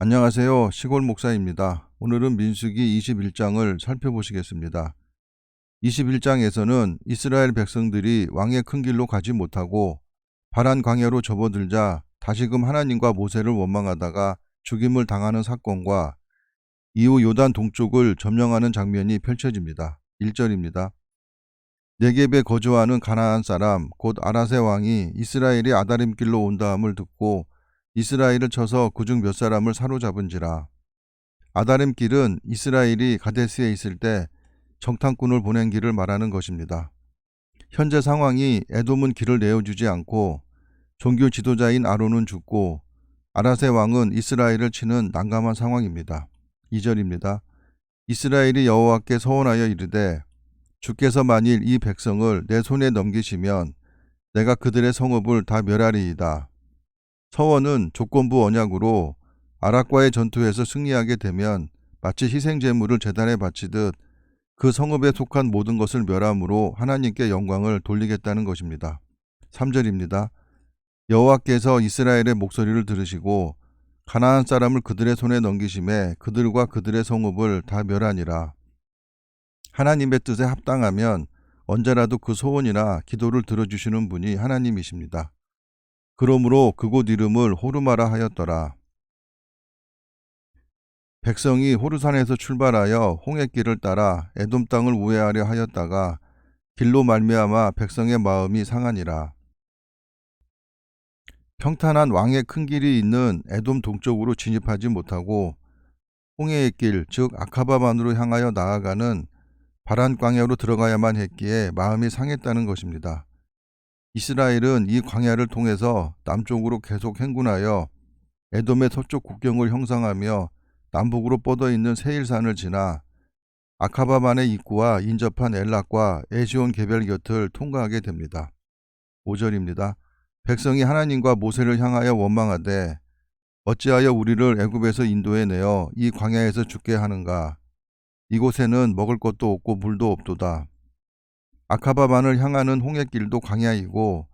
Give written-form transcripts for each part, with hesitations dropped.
안녕하세요. 시골 목사입니다. 오늘은 민수기 21장을 살펴보시겠습니다. 21장에서는 이스라엘 백성들이 왕의 큰 길로 가지 못하고 바란 광야로 접어들자 다시금 하나님과 모세를 원망하다가 죽임을 당하는 사건과 이후 요단 동쪽을 점령하는 장면이 펼쳐집니다. 1절입니다. 네겝에 거주하는 가나안 사람 곧 아라세 왕이 이스라엘이 아다림길로 온다함을 듣고 이스라엘을 쳐서 그중 몇 사람을 사로잡은지라. 아다림길은 이스라엘이 가데스에 있을 때 정탐꾼을 보낸 길을 말하는 것입니다. 현재 상황이 에돔은 길을 내어주지 않고 종교 지도자인 아론은 죽고 아라세 왕은 이스라엘을 치는 난감한 상황입니다. 2절입니다. 이스라엘이 여호와께 서원하여 이르되 주께서 만일 이 백성을 내 손에 넘기시면 내가 그들의 성읍을 다 멸하리이다. 서원은 조건부 언약으로 아락과의 전투에서 승리하게 되면 마치 희생제물을 제단에 바치듯 그 성읍에 속한 모든 것을 멸함으로 하나님께 영광을 돌리겠다는 것입니다. 3절입니다. 여호와께서 이스라엘의 목소리를 들으시고 가나안 사람을 그들의 손에 넘기심에 그들과 그들의 성읍을 다 멸하니라. 하나님의 뜻에 합당하면 언제라도 그 소원이나 기도를 들어주시는 분이 하나님이십니다. 그러므로 그곳 이름을 호르마라 하였더라. 백성이 호르산에서 출발하여 홍해길을 따라 에돔 땅을 우회하려 하였다가 길로 말미암아 백성의 마음이 상하니라. 평탄한 왕의 큰 길이 있는 에돔 동쪽으로 진입하지 못하고 홍해의 길, 즉 아카바만으로 향하여 나아가는 바란 광야로 들어가야만 했기에 마음이 상했다는 것입니다. 이스라엘은 이 광야를 통해서 남쪽으로 계속 행군하여 에돔의 서쪽 국경을 형성하며 남북으로 뻗어 있는 세일산을 지나 아카바만의 입구와 인접한 엘락과 에시온 개별 곁을 통과하게 됩니다. 5절입니다. 백성이 하나님과 모세를 향하여 원망하되 어찌하여 우리를 애굽에서 인도해 내어 이 광야에서 죽게 하는가? 이곳에는 먹을 것도 없고 물도 없도다. 아카바만을 향하는 홍해길도 광야이고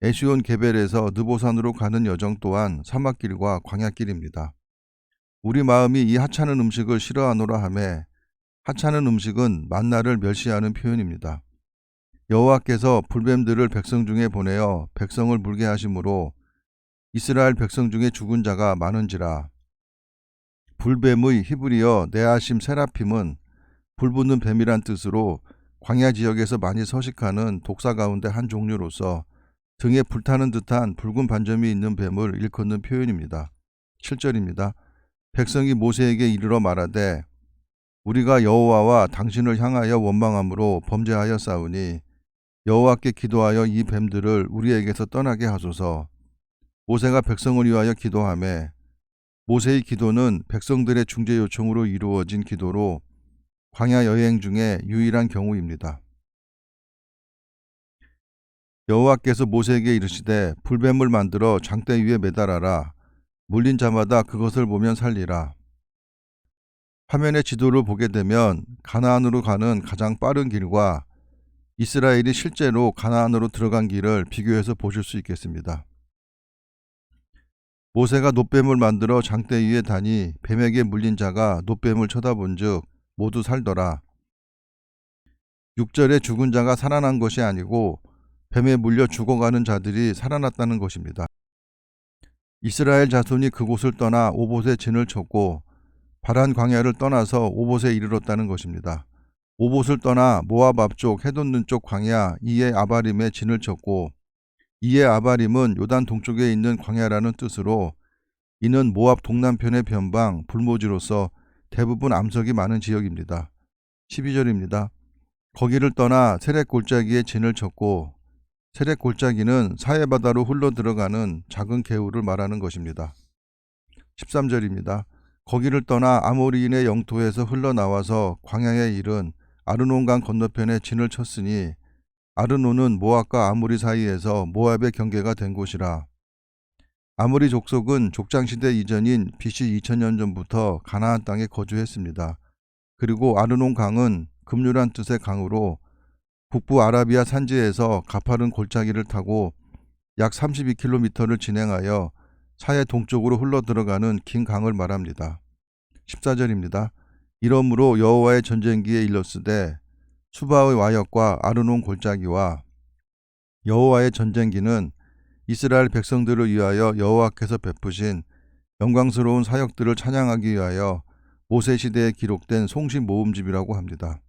에시온 게벨에서 느보산으로 가는 여정 또한 사막길과 광야길입니다. 우리 마음이 이 하찮은 음식을 싫어하노라 하매 하찮은 음식은 만나를 멸시하는 표현입니다. 여호와께서 불뱀들을 백성 중에 보내어 백성을 물게 하심으로 이스라엘 백성 중에 죽은 자가 많은지라. 불뱀의 히브리어 네아심 세라핌은 불붙는 뱀이란 뜻으로 광야 지역에서 많이 서식하는 독사 가운데 한 종류로서 등에 불타는 듯한 붉은 반점이 있는 뱀을 일컫는 표현입니다. 7절입니다. 백성이 모세에게 이르러 말하되 우리가 여호와와 당신을 향하여 원망함으로 범죄하여 싸우니 여호와께 기도하여 이 뱀들을 우리에게서 떠나게 하소서. 모세가 백성을 위하여 기도하매 모세의 기도는 백성들의 중재 요청으로 이루어진 기도로 광야 여행 중에 유일한 경우입니다. 여호와께서 모세에게 이르시되 불뱀을 만들어 장대 위에 매달아라. 물린 자마다 그것을 보면 살리라. 화면의 지도를 보게 되면 가나안으로 가는 가장 빠른 길과 이스라엘이 실제로 가나안으로 들어간 길을 비교해서 보실 수 있겠습니다. 모세가 놋뱀을 만들어 장대 위에 다니 뱀에게 물린 자가 놋뱀을 쳐다본 즉 모두 살더라. 6절에 죽은 자가 살아난 것이 아니고 뱀에 물려 죽어가는 자들이 살아났다는 것입니다. 이스라엘 자손이 그곳을 떠나 오봇에 진을 쳤고 바란 광야를 떠나서 오봇에 이르렀다는 것입니다. 오봇을 떠나 모압 앞쪽 해돋는 쪽 광야 이에 아바림에 진을 쳤고 이에 아바림은 요단 동쪽에 있는 광야라는 뜻으로 이는 모압 동남편의 변방 불모지로서 대부분 암석이 많은 지역입니다. 12절입니다. 거기를 떠나 세렉 골짜기에 진을 쳤고 세렉 골짜기는 사해바다로 흘러 들어가는 작은 개울을 말하는 것입니다. 13절입니다. 거기를 떠나 아모리인의 영토에서 흘러나와서 광야에 이른 아르논강 건너편에 진을 쳤으니 아르논은 모압과 아모리 사이에서 모압의 경계가 된 곳이라. 아모리 족속은 족장시대 이전인 BC 2000년 전부터 가나안 땅에 거주했습니다. 그리고 아르논 강은 급류란 뜻의 강으로 북부 아라비아 산지에서 가파른 골짜기를 타고 약 32km를 진행하여 사해 동쪽으로 흘러 들어가는 긴 강을 말합니다. 14절입니다. 이러므로 여호와의 전쟁기에 일렀으되 수바의 와역과 아르논 골짜기와 여호와의 전쟁기는 이스라엘 백성들을 위하여 여호와께서 베푸신 영광스러운 사역들을 찬양하기 위하여 모세 시대에 기록된 송신 모음집이라고 합니다.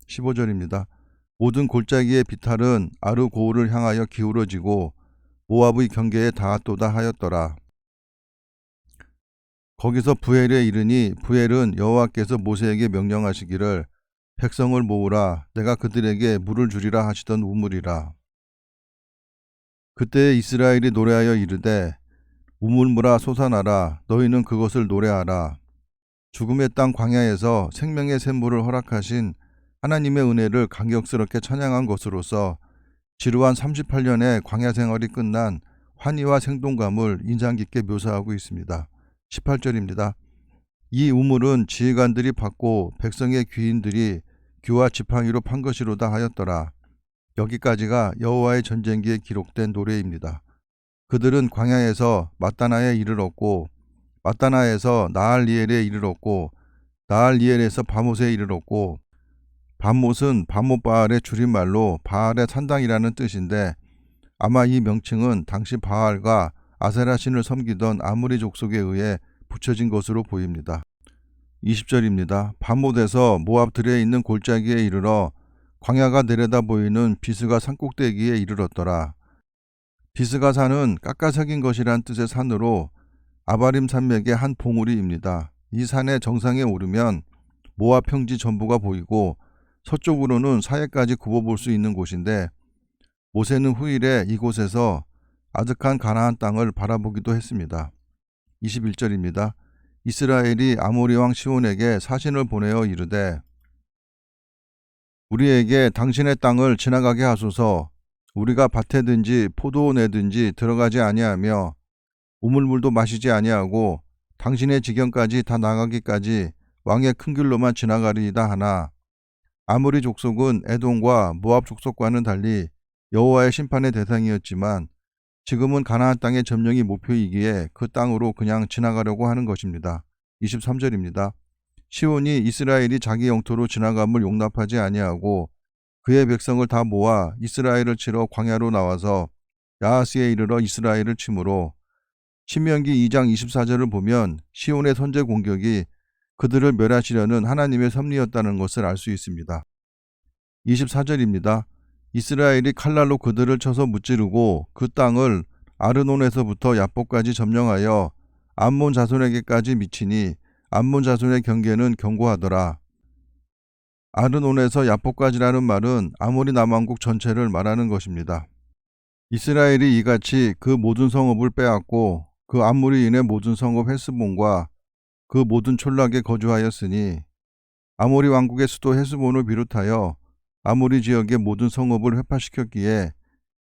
15절입니다. 모든 골짜기의 비탈은 아르고울을 향하여 기울어지고 모압의 경계에 닿았도다 하였더라. 거기서 부엘에 이르니 부엘은 여호와께서 모세에게 명령하시기를 백성을 모으라 내가 그들에게 물을 주리라 하시던 우물이라. 그때 이스라엘이 노래하여 이르되 우물물아 솟아나라 너희는 그것을 노래하라. 죽음의 땅 광야에서 생명의 샘물을 허락하신 하나님의 은혜를 감격스럽게 찬양한 것으로서 지루한 38년의 광야 생활이 끝난 환희와 생동감을 인상 깊게 묘사하고 있습니다. 18절입니다. 이 우물은 지휘관들이 받고 백성의 귀인들이 규와 지팡이로 판 것이로다 하였더라. 여기까지가 여호와의 전쟁기에 기록된 노래입니다. 그들은 광야에서 마따나에 이르렀고 마따나에서 나할리엘에 이르렀고 나할리엘에서 바못에 이르렀고 바못은 바못바알의 줄임말로 바알의 산당이라는 뜻인데 아마 이 명칭은 당시 바알과 아세라 신을 섬기던 아무리 족속에 의해 붙여진 것으로 보입니다. 20절입니다. 바못에서 모압 들에 있는 골짜기에 이르러 광야가 내려다 보이는 비스가 산꼭대기에 이르렀더라. 비스가 산은 깎아새긴 것이란 뜻의 산으로 아바림 산맥의 한 봉우리입니다. 이 산의 정상에 오르면 모압 평지 전부가 보이고 서쪽으로는 사해까지 굽어볼 수 있는 곳인데 모세는 후일에 이곳에서 아득한 가나안 땅을 바라보기도 했습니다. 21절입니다. 이스라엘이 아모리 왕 시온에게 사신을 보내어 이르되 우리에게 당신의 땅을 지나가게 하소서. 우리가 밭에든지 포도원에든지 들어가지 아니하며 우물물도 마시지 아니하고 당신의 지경까지 다 나가기까지 왕의 큰 길로만 지나가리이다 하나 아모리 족속은 에돔과 모압 족속과는 달리 여호와의 심판의 대상이었지만 지금은 가나안 땅의 점령이 목표이기에 그 땅으로 그냥 지나가려고 하는 것입니다. 23절입니다. 시온이 이스라엘이 자기 영토로 지나감을 용납하지 아니하고 그의 백성을 다 모아 이스라엘을 치러 광야로 나와서 야하스에 이르러 이스라엘을 치므로 신명기 2장 24절을 보면 시온의 선제 공격이 그들을 멸하시려는 하나님의 섭리였다는 것을 알 수 있습니다. 24절입니다. 이스라엘이 칼날로 그들을 쳐서 무찌르고 그 땅을 아르논에서부터 야복까지 점령하여 암몬 자손에게까지 미치니 암몬 자손의 경계는 견고하더라. 아르논에서 야복까지라는 말은 아모리 남왕국 전체를 말하는 것입니다. 이스라엘이 이같이 그 모든 성읍을 빼앗고 그 아모리인의 모든 성읍 헤스본과 그 모든 촌락에 거주하였으니 아모리 왕국의 수도 헤스본을 비롯하여 아모리 지역의 모든 성읍을 회파시켰기에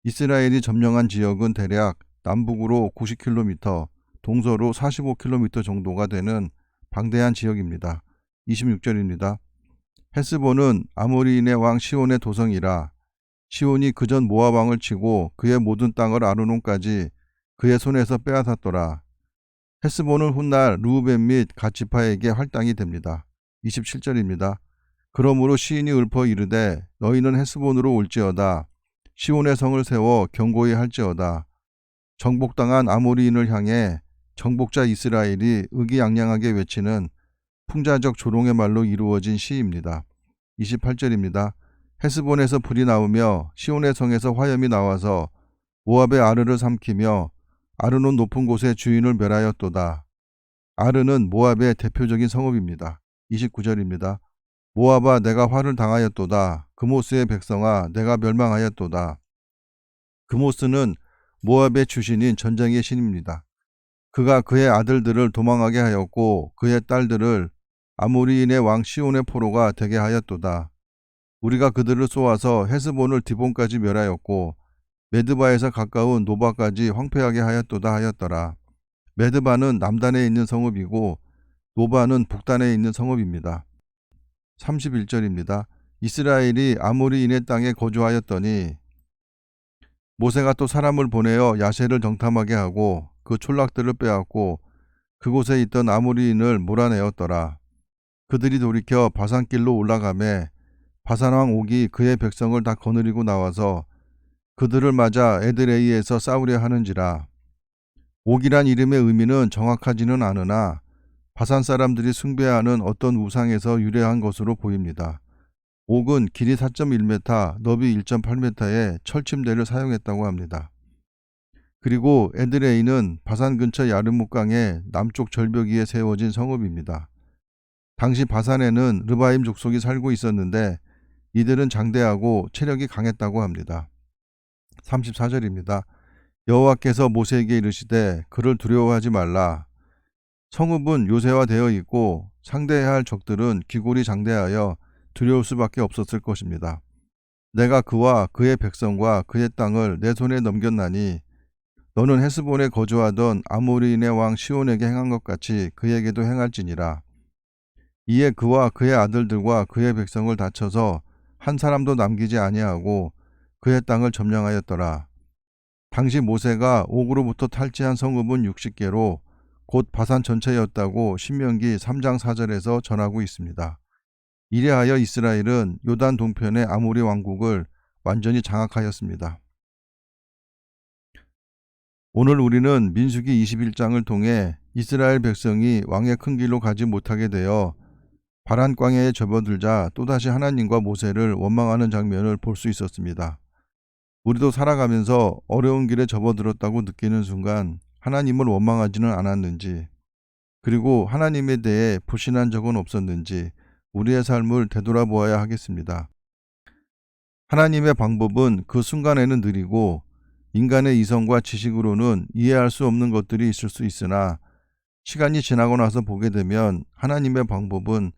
이스라엘이 점령한 지역은 대략 남북으로 90km, 동서로 45km 정도가 되는 방대한 지역입니다. 26절입니다. 헤스본은 아모리인의 왕 시온의 도성이라 시온이 그전 모압 왕을 치고 그의 모든 땅을 아르논까지 그의 손에서 빼앗았더라. 헤스본은 훗날 르우벤 및 갓 지파에게 할당이 됩니다. 27절입니다. 그러므로 시인이 읊어 이르되 너희는 헤스본으로 올지어다. 시온의 성을 세워 견고히 할지어다. 정복당한 아모리인을 향해 정복자 이스라엘이 의기양양하게 외치는 풍자적 조롱의 말로 이루어진 시입니다. 28절입니다. 헤스본에서 불이 나오며 시온의 성에서 화염이 나와서 모압의 아르를 삼키며 아르논 높은 곳의 주인을 멸하였도다. 아르는 모압의 대표적인 성읍입니다. 29절입니다. 모압아 내가 화를 당하였도다. 그모스의 백성아 내가 멸망하였도다. 그모스는 모압의 주신인 전쟁의 신입니다. 그가 그의 아들들을 도망하게 하였고 그의 딸들을 아모리인의 왕 시온의 포로가 되게 하였도다. 우리가 그들을 쏘아서 헤스본을 디본까지 멸하였고 메드바에서 가까운 노바까지 황폐하게 하였도다 하였더라. 메드바는 남단에 있는 성읍이고 노바는 북단에 있는 성읍입니다. 31절입니다. 이스라엘이 아모리인의 땅에 거주하였더니 모세가 또 사람을 보내어 야셀을 정탐하게 하고 그 촌락들을 빼앗고 그곳에 있던 아모리인을 몰아내었더라. 그들이 돌이켜 바산길로 올라가매 바산왕 옥이 그의 백성을 다 거느리고 나와서 그들을 맞아 에드레이에서 싸우려 하는지라. 옥이란 이름의 의미는 정확하지는 않으나 바산 사람들이 숭배하는 어떤 우상에서 유래한 것으로 보입니다. 옥은 길이 4.1m, 너비 1.8m의 철침대를 사용했다고 합니다. 그리고 에드레이는 바산 근처 야르묵강의 남쪽 절벽 위에 세워진 성읍입니다. 당시 바산에는 르바임 족속이 살고 있었는데 이들은 장대하고 체력이 강했다고 합니다. 34절입니다. 여호와께서 모세에게 이르시되 그를 두려워하지 말라. 성읍은 요새화되어 있고 상대해야 할 적들은 기골이 장대하여 두려울 수밖에 없었을 것입니다. 내가 그와 그의 백성과 그의 땅을 내 손에 넘겼나니 너는 헤스본에 거주하던 아모리인의 왕 시온에게 행한 것 같이 그에게도 행할지니라. 이에 그와 그의 아들들과 그의 백성을 다쳐서 한 사람도 남기지 아니하고 그의 땅을 점령하였더라. 당시 모세가 옥으로부터 탈취한 성읍은 60개로 곧 바산 전체였다고 신명기 3장 4절에서 전하고 있습니다. 이래하여 이스라엘은 요단 동편의 아모리 왕국을 완전히 장악하였습니다. 오늘 우리는 민수기 21장을 통해 이스라엘 백성이 왕의 큰 길로 가지 못하게 되어 바란 광야에 접어들자 또다시 하나님과 모세를 원망하는 장면을 볼 수 있었습니다. 우리도 살아가면서 어려운 길에 접어들었다고 느끼는 순간 하나님을 원망하지는 않았는지, 그리고 하나님에 대해 불신한 적은 없었는지 우리의 삶을 되돌아보아야 하겠습니다. 하나님의 방법은 그 순간에는 느리고 인간의 이성과 지식으로는 이해할 수 없는 것들이 있을 수 있으나 시간이 지나고 나서 보게 되면 하나님의 방법은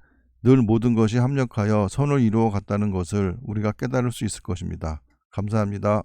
늘 모든 것이 합력하여 선을 이루어 갔다는 것을 우리가 깨달을 수 있을 것입니다. 감사합니다.